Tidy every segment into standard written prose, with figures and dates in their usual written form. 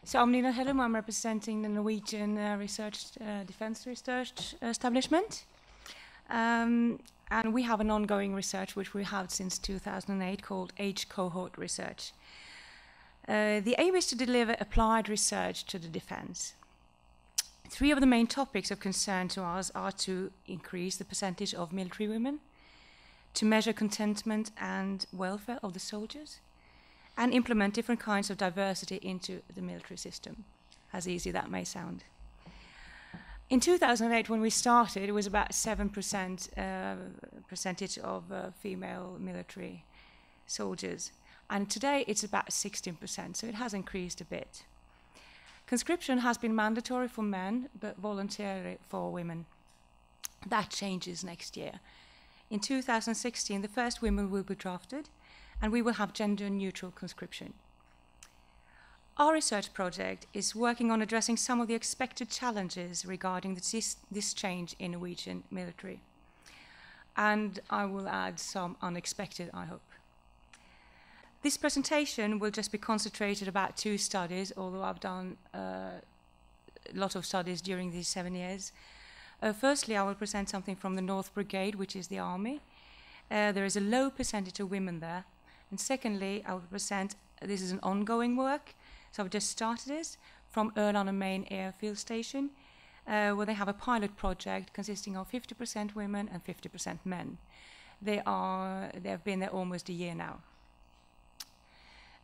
So I'm Nina Hellum. I'm representing the Norwegian defense research establishment. And we have an ongoing research which we have since 2008 called Age Cohort Research. The aim is to deliver applied research to the defense. Three of the main topics of concern to us are to increase the percentage of military women, to measure contentment and welfare of the soldiers, and implement different kinds of diversity into the military system, as easy that may sound. In 2008, when we started, it was about 7% percentage of female military soldiers. And today, it's about 16%, so it has increased a bit. Conscription has been mandatory for men, but voluntary for women. That changes next year. In 2016, the first women will be drafted, and we will have gender-neutral conscription. Our research project is working on addressing some of the expected challenges regarding this change in Norwegian military. And I will add some unexpected, I hope. This presentation will just be concentrated about 2 studies, although I've done a lot of studies during these 7 years. Firstly, I will present something from the North Brigade, which is the army. There is a low percentage of women there. And secondly, I will present, this is an ongoing work, so I've just started this, from Ørland Main Airfield Station, where they have a pilot project consisting of 50% women and 50% men. They have been there almost a year now.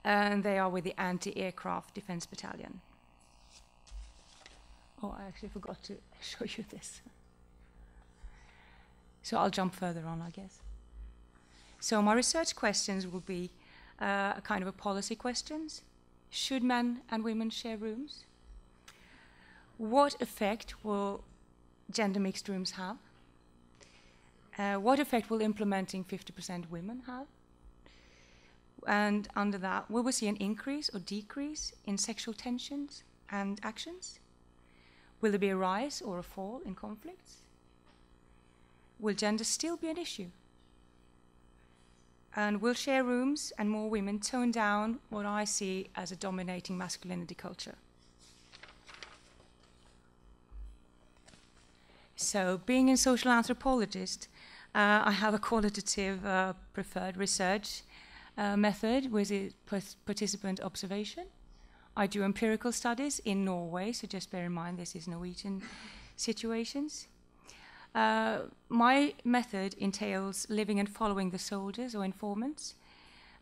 And they are with the Anti-Aircraft Defense Battalion. Oh, I actually forgot to show you this. So I'll jump further on, I guess. So my research questions will be a kind of a policy questions. Should men and women share rooms? What effect will gender mixed rooms have? What effect will implementing 50% women have? And under that, will we see an increase or decrease in sexual tensions and actions? Will there be a rise or a fall in conflicts? Will gender still be an issue? And will share rooms and more women tone down what I see as a dominating masculinity culture? So, being a social anthropologist, I have a qualitative preferred research method with participant observation. I do empirical studies in Norway, so just bear in mind this is Norwegian situations. My method entails living and following the soldiers or informants,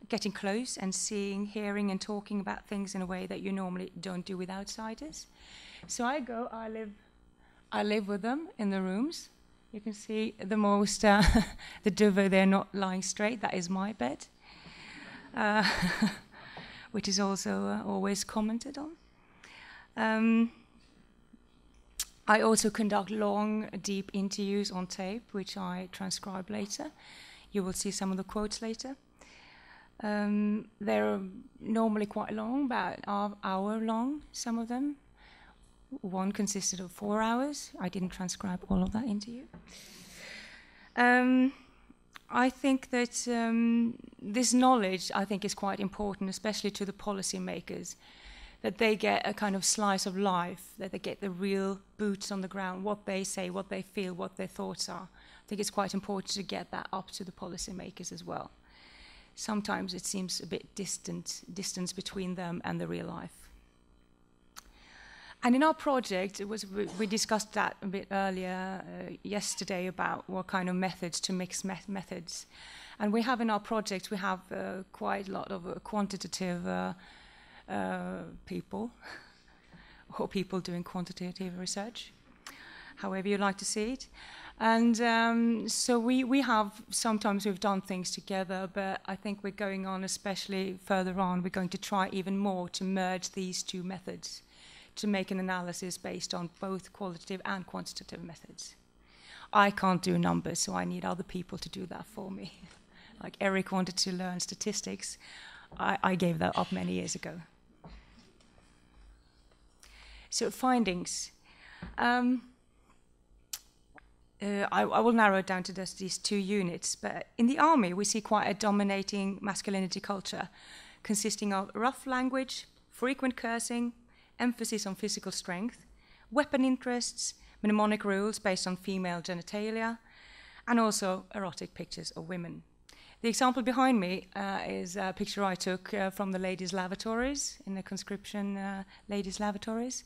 getting close and seeing, hearing and talking about things in a way that you normally don't do with outsiders. So I live with them in the rooms. You can see the most, the duvet there not lying straight, that is my bed, which is also always commented on. I also conduct long, deep interviews on tape, which I transcribe later. You will see some of the quotes later. They're normally quite long, about an hour long, some of them. One consisted of 4 hours. I didn't transcribe all of that interview. I think that this knowledge, I think, is quite important, especially to the policymakers, that they get a kind of slice of life, that they get the real boots on the ground, what they say, what they feel, what their thoughts are. I think it's quite important to get that up to the policymakers as well. Sometimes it seems a bit distance between them and the real life. And in our project, we discussed that a bit earlier yesterday about what kind of methods to mix methods. And we have in our project, we have quite a lot of quantitative people, or people doing quantitative research, however you like to see it. And so we have, sometimes we've done things together, but I think we're going on, especially further on, we're going to try even more to merge these 2 methods to make an analysis based on both qualitative and quantitative methods. I can't do numbers, so I need other people to do that for me. Like Eric wanted to learn statistics. I gave that up many years ago. So findings. I will narrow it down to just these 2 units. But in the army, we see quite a dominating masculinity culture consisting of rough language, frequent cursing, emphasis on physical strength, weapon interests, mnemonic rules based on female genitalia, and also erotic pictures of women. The example behind me is a picture I took from the ladies' lavatories, in the conscription ladies' lavatories.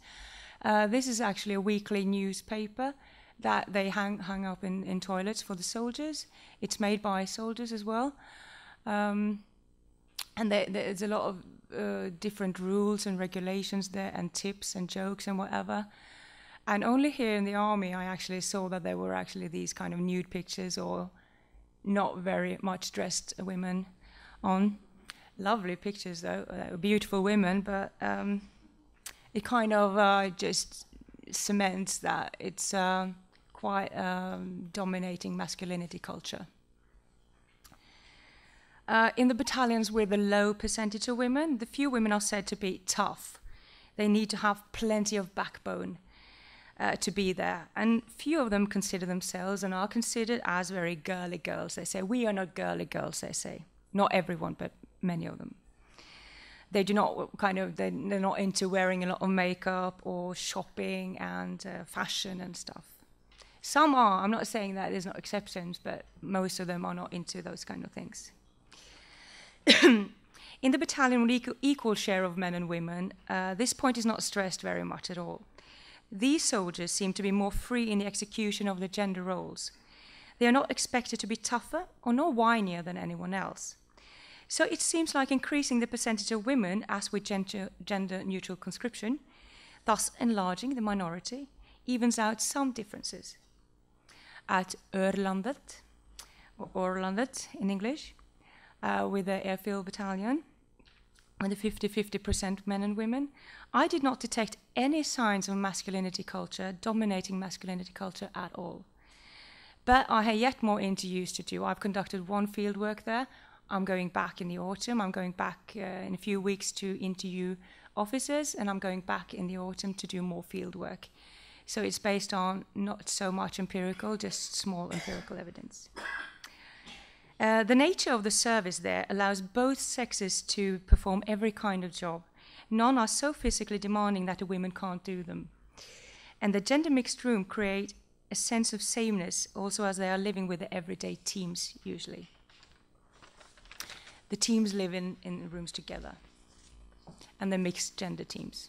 This is actually a weekly newspaper that they hung up in toilets for the soldiers. It's made by soldiers as well. And there's a lot of different rules and regulations there, and tips and jokes and whatever. And only here in the army I actually saw that there were actually these kind of nude pictures or not very much dressed women on. Lovely pictures though, beautiful women, but it kind of just cements that it's quite dominating masculinity culture. In the battalions with a low percentage of women, the few women are said to be tough. They need to have plenty of backbone to be there. And few of them consider themselves and are considered as very girly girls. They say, we are not girly girls, they say. Not everyone, but many of them. They do not they're not into wearing a lot of makeup or shopping and fashion and stuff. Some are, I'm not saying that there's not exceptions, but most of them are not into those kind of things. In the battalion with equal share of men and women, this point is not stressed very much at all. These soldiers seem to be more free in the execution of their gender roles. They are not expected to be tougher or no whinier than anyone else. So it seems like increasing the percentage of women, as with gender-neutral conscription, thus enlarging the minority, evens out some differences. At Örlandet, or Orlandet in English, with the airfield battalion, with the 50-50% men and women, I did not detect any signs of masculinity culture, dominating masculinity culture at all. But I have yet more interviews to do. I've conducted one field work there. I'm going back in the autumn. I'm going back in a few weeks to interview officers, and I'm going back in the autumn to do more field work. So it's based on not so much empirical, just small empirical evidence. The nature of the service there allows both sexes to perform every kind of job. None are so physically demanding that the women can't do them. And the gender mixed room create a sense of sameness also as they are living with the everyday teams usually. The teams live in rooms together, and the mixed gender teams.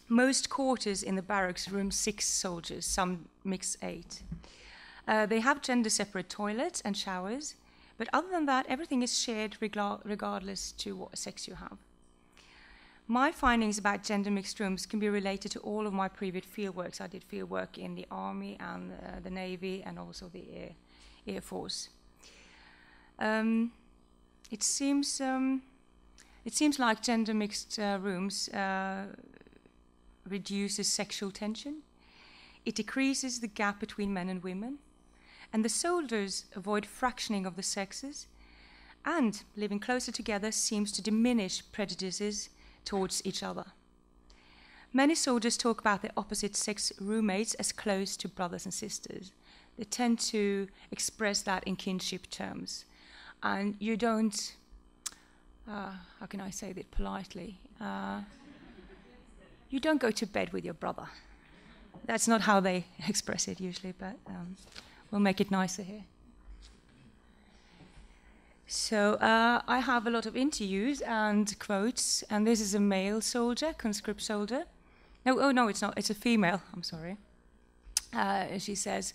Most quarters in the barracks room 6 soldiers, some mix 8. They have gender-separate toilets and showers, but other than that, everything is shared regardless to what sex you have. My findings about gender mixed rooms can be related to all of my previous fieldworks. I did fieldwork in the Army and the Navy and also the Air Force. It seems like gender mixed rooms reduces sexual tension. It decreases the gap between men and women, and the soldiers avoid fractioning of the sexes, and living closer together seems to diminish prejudices towards each other. Many soldiers talk about their opposite sex roommates as close to brothers and sisters. They tend to express that in kinship terms. And you don't, how can I say that politely? You don't go to bed with your brother. That's not how they express it usually, but we'll make it nicer here. So I have a lot of interviews and quotes, and this is a male soldier, conscript soldier. No, oh no, it's not, it's a female, I'm sorry. She says,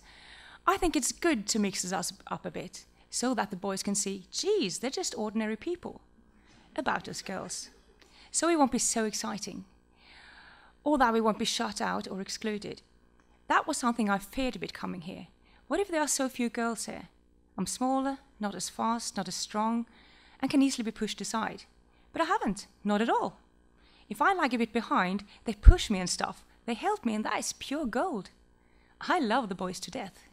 I think it's good to mix us up a bit, so that the boys can see, geez, they're just ordinary people about us girls. So it won't be so exciting. Or that we won't be shut out or excluded. That was something I feared a bit coming here. What if there are so few girls here? I'm smaller, not as fast, not as strong, and can easily be pushed aside. But I haven't, not at all. If I lag a bit behind, they push me and stuff. They help me, and that is pure gold. I love the boys to death.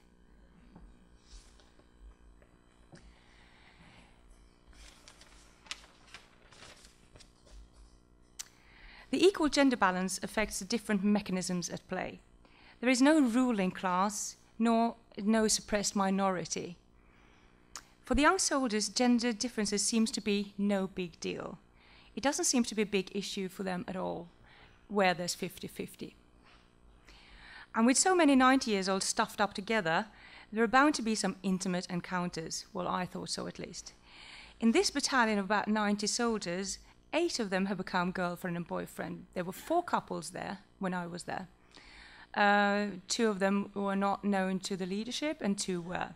The equal gender balance affects the different mechanisms at play. There is no ruling class, nor no suppressed minority. For the young soldiers, gender differences seems to be no big deal. It doesn't seem to be a big issue for them at all, where there's 50-50. And with so many 90-years-olds stuffed up together, there are bound to be some intimate encounters. Well, I thought so at least. In this battalion of about 90 soldiers, 8 of them have become girlfriend and boyfriend. There were 4 couples there when I was there. 2 of them were not known to the leadership, and 2 were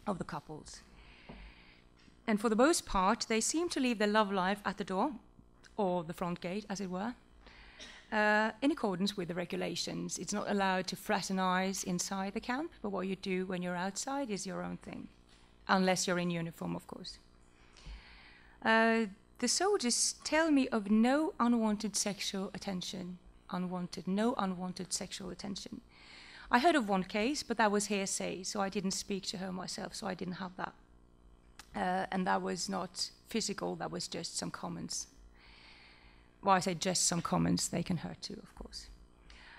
of the couples. And for the most part, they seem to leave their love life at the door, or the front gate, as it were, in accordance with the regulations. It's not allowed to fraternize inside the camp, but what you do when you're outside is your own thing, unless you're in uniform, of course. The soldiers tell me of no unwanted sexual attention. No unwanted sexual attention. I heard of one case, but that was hearsay, so I didn't speak to her myself, so I didn't have that. And that was not physical, that was just some comments. Well, I say just some comments, they can hurt too, of course.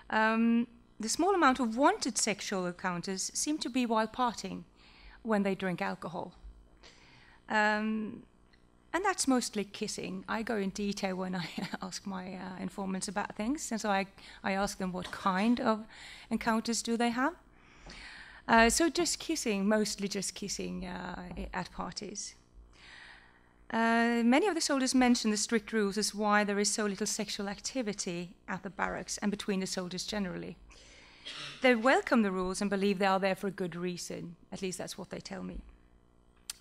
The small amount of wanted sexual encounters seem to be while partying, when they drink alcohol. And that's mostly kissing. I go in detail when I ask my informants about things, and so I ask them what kind of encounters do they have. So just kissing, mostly just kissing at parties. Many of the soldiers mention the strict rules as why there is so little sexual activity at the barracks and between the soldiers generally. They welcome the rules and believe they are there for a good reason. At least that's what they tell me.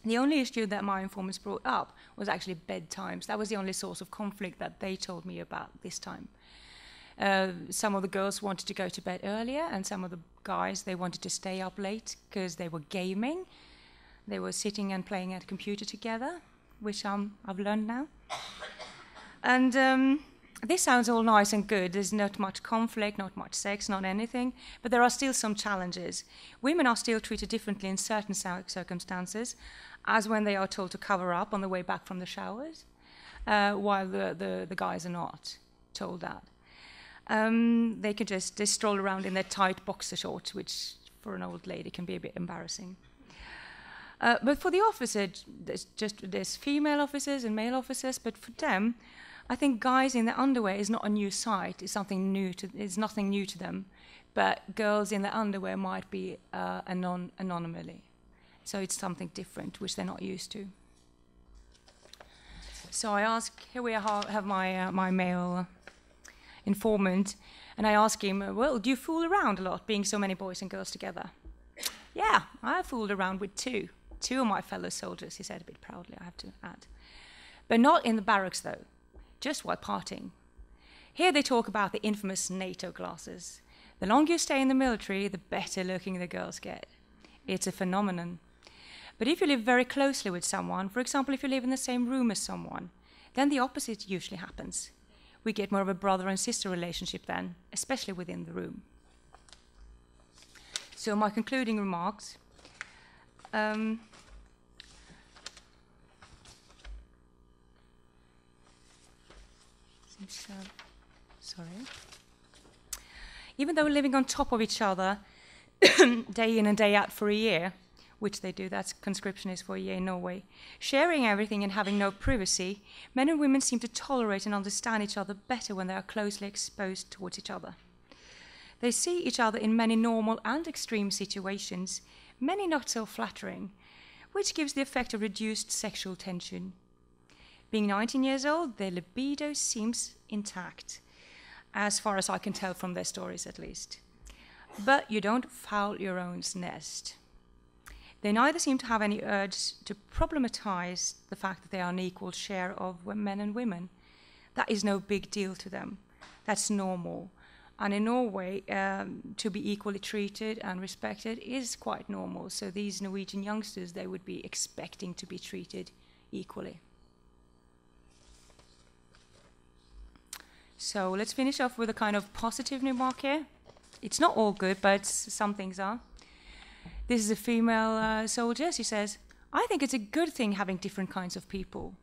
The only issue that my informants brought up was actually bedtimes. That was the only source of conflict that they told me about this time. Some of the girls wanted to go to bed earlier, and some of the guys, they wanted to stay up late because they were gaming. They were sitting and playing at a computer together, which I've learned now. And this sounds all nice and good. There's not much conflict, not much sex, not anything, but there are still some challenges. Women are still treated differently in certain circumstances, as when they are told to cover up on the way back from the showers, while the guys are not told that. They can just stroll around in their tight boxer shorts, which for an old lady can be a bit embarrassing. But for the officers, there's female officers and male officers, but for them, I think guys in their underwear is not a new sight. It's nothing new to them. But girls in their underwear might be an anomaly. So it's something different, which they're not used to. So I ask, here we have my male informant, and I ask him, well, do you fool around a lot, being so many boys and girls together? Yeah, I fooled around with 2 of my fellow soldiers, he said a bit proudly, I have to add. But not in the barracks, though, just while partying. Here they talk about the infamous NATO glasses. The longer you stay in the military, the better looking the girls get. It's a phenomenon. But if you live very closely with someone, for example, if you live in the same room as someone, then the opposite usually happens. We get more of a brother and sister relationship then, especially within the room. So my concluding remarks. Sorry. Even though living on top of each other day in and day out for a year, which they do, that's conscription is for a year in Norway, sharing everything and having no privacy, men and women seem to tolerate and understand each other better when they are closely exposed towards each other. They see each other in many normal and extreme situations, many not so flattering, which gives the effect of reduced sexual tension. Being 19 years old, their libido seems intact, as far as I can tell from their stories at least. But you don't foul your own nest. They neither seem to have any urge to problematize the fact that they are an equal share of men and women. That is no big deal to them. That's normal. And in Norway, to be equally treated and respected is quite normal. So these Norwegian youngsters, they would be expecting to be treated equally. So let's finish off with a kind of positive remark here. It's not all good, but some things are. This is a female soldier. She says, I think it's a good thing having different kinds of people,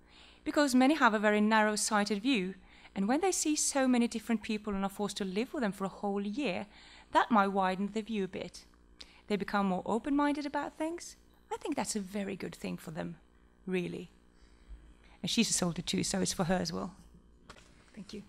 because many have a very narrow-sighted view, and when they see so many different people and are forced to live with them for a whole year, that might widen the view a bit. They become more open-minded about things. I think that's a very good thing for them, really. And she's a soldier too, so it's for her as well. Thank you.